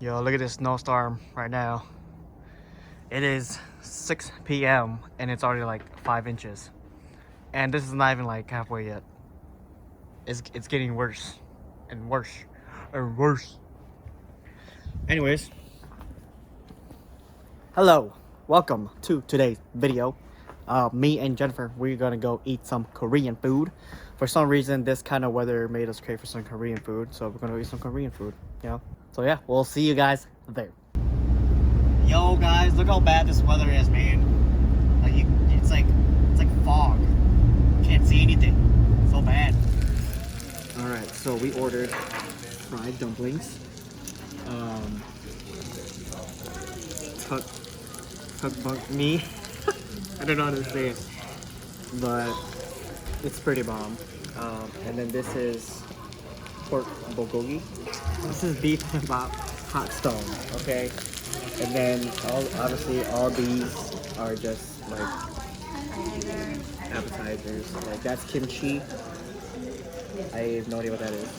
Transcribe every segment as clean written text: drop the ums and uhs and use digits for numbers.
Yo, look at this snowstorm right now. It is 6 p.m. and it's already like 5 inches. And this is not even like halfway yet. It's getting worse and worse and worse. Anyways. Hello. Welcome to today's video. Me and Jennifer, we're gonna go eat some Korean food. For some reason, this kind of weather made us crave for some Korean food. So we're gonna eat some Korean food, you know? So yeah, we'll see you guys there. Yo guys, look how bad this weather is, man. Like it's like fog. Can't see anything. So bad. All right, so we ordered fried dumplings. Me. I don't know how to say it, but it's pretty bomb. And then this is pork bulgogi. This is beef hot stone, okay? And then obviously all these are just like appetizers. Like that's kimchi. I have no idea what that is.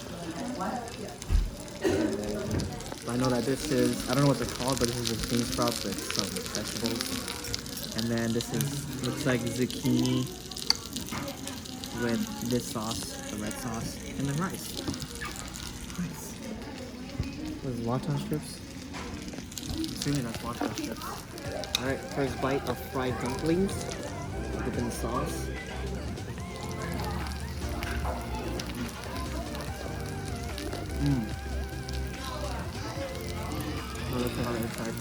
And then, I know that this is, I don't know what they're called, but this is a bean sprouts with some vegetables. And then this is, looks like zucchini with this sauce, the red sauce, and then rice. Nice. What is it, wonton strips? I'm assuming that's wonton strips. Alright, first bite of fried dumplings within the sauce. Oh, let's see how the inside.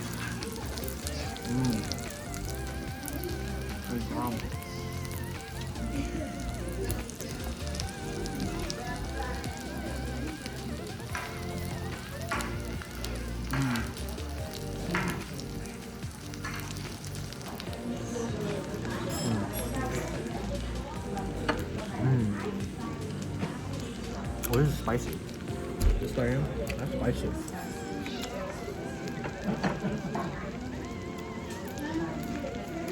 It's bomb. Oh, this is spicy. This right here, that's spicy.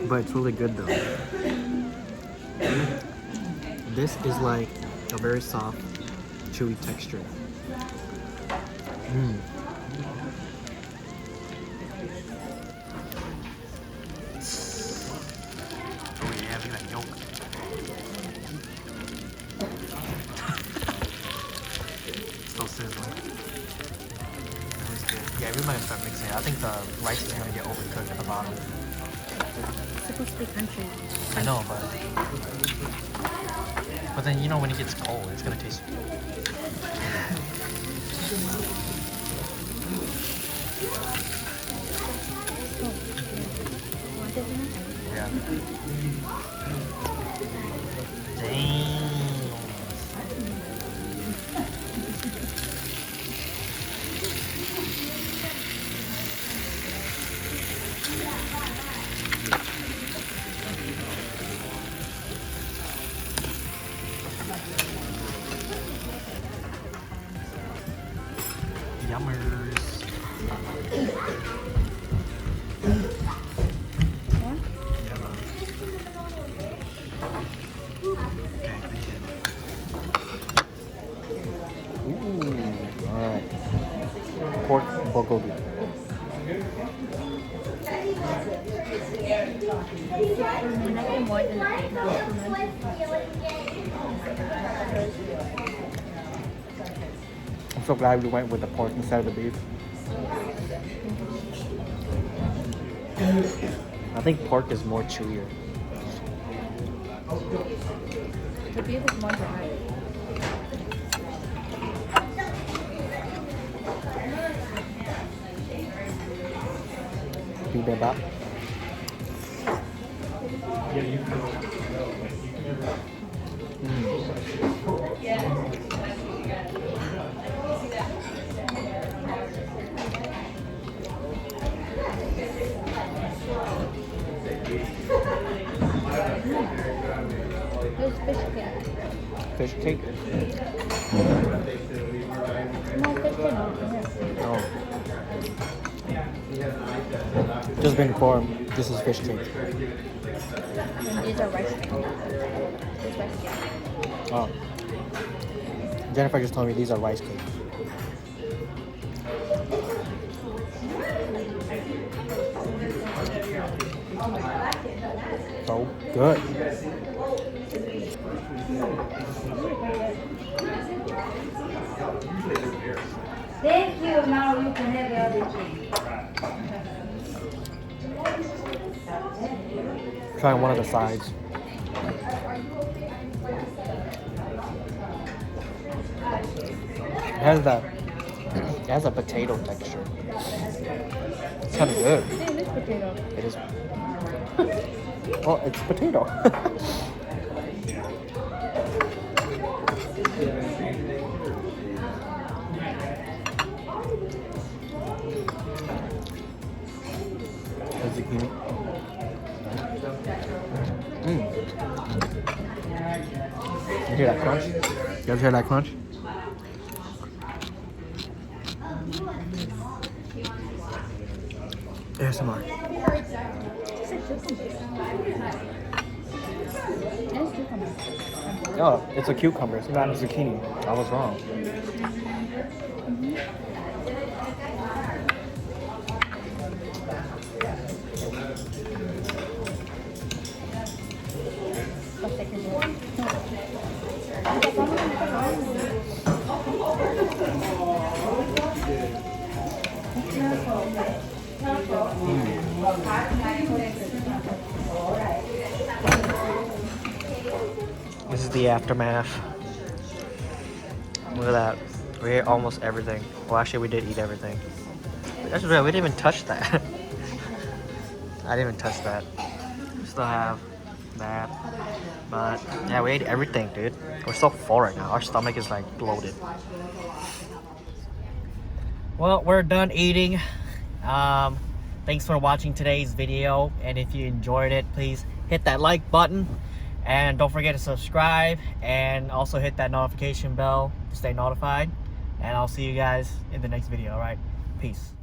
But it's really good though. This is like a very soft, chewy texture. Oh yeah, look at that yolk. Still sizzling. Yeah, we might start mixing it. I think the rice is gonna get overcooked at the bottom. It's supposed to be country. I know, but then you know when it gets cold, it's gonna taste. Yeah. Damn. Yummers. Okay, thank you. Ooh, alright. Pork bulgogi. I'm so glad we went with the pork instead of the beef. I think pork is more chewier. The beef is more dry. Bibimbap. There's fish cake. Fish cake? No fish cake. Oh. Just been informed, this is fish cake. And these are rice cake. This rice cake. Oh. Jennifer just told me these are rice cakes. So good. Thank you. Now you can have everything. Trying one of the sides. It has a potato texture. It's kind of good. It is potato. It is. Well, it's potato. The zucchini. You hear that crunch? You guys hear that crunch? ASMR. It's cucumber. Oh, it's a cucumber. It's not a zucchini. I was wrong. This is the aftermath. Look at that. We ate almost everything. Well, actually, we did eat everything. That's real. We didn't even touch that. I didn't even touch that. We still have that. But yeah, we ate everything, dude. We're so full right now. Our stomach is like bloated. Well, we're done eating. Thanks for watching today's video. And if you enjoyed it, please hit that like button. And don't forget to subscribe. And also hit that notification bell to stay notified. And I'll see you guys in the next video, alright? Peace.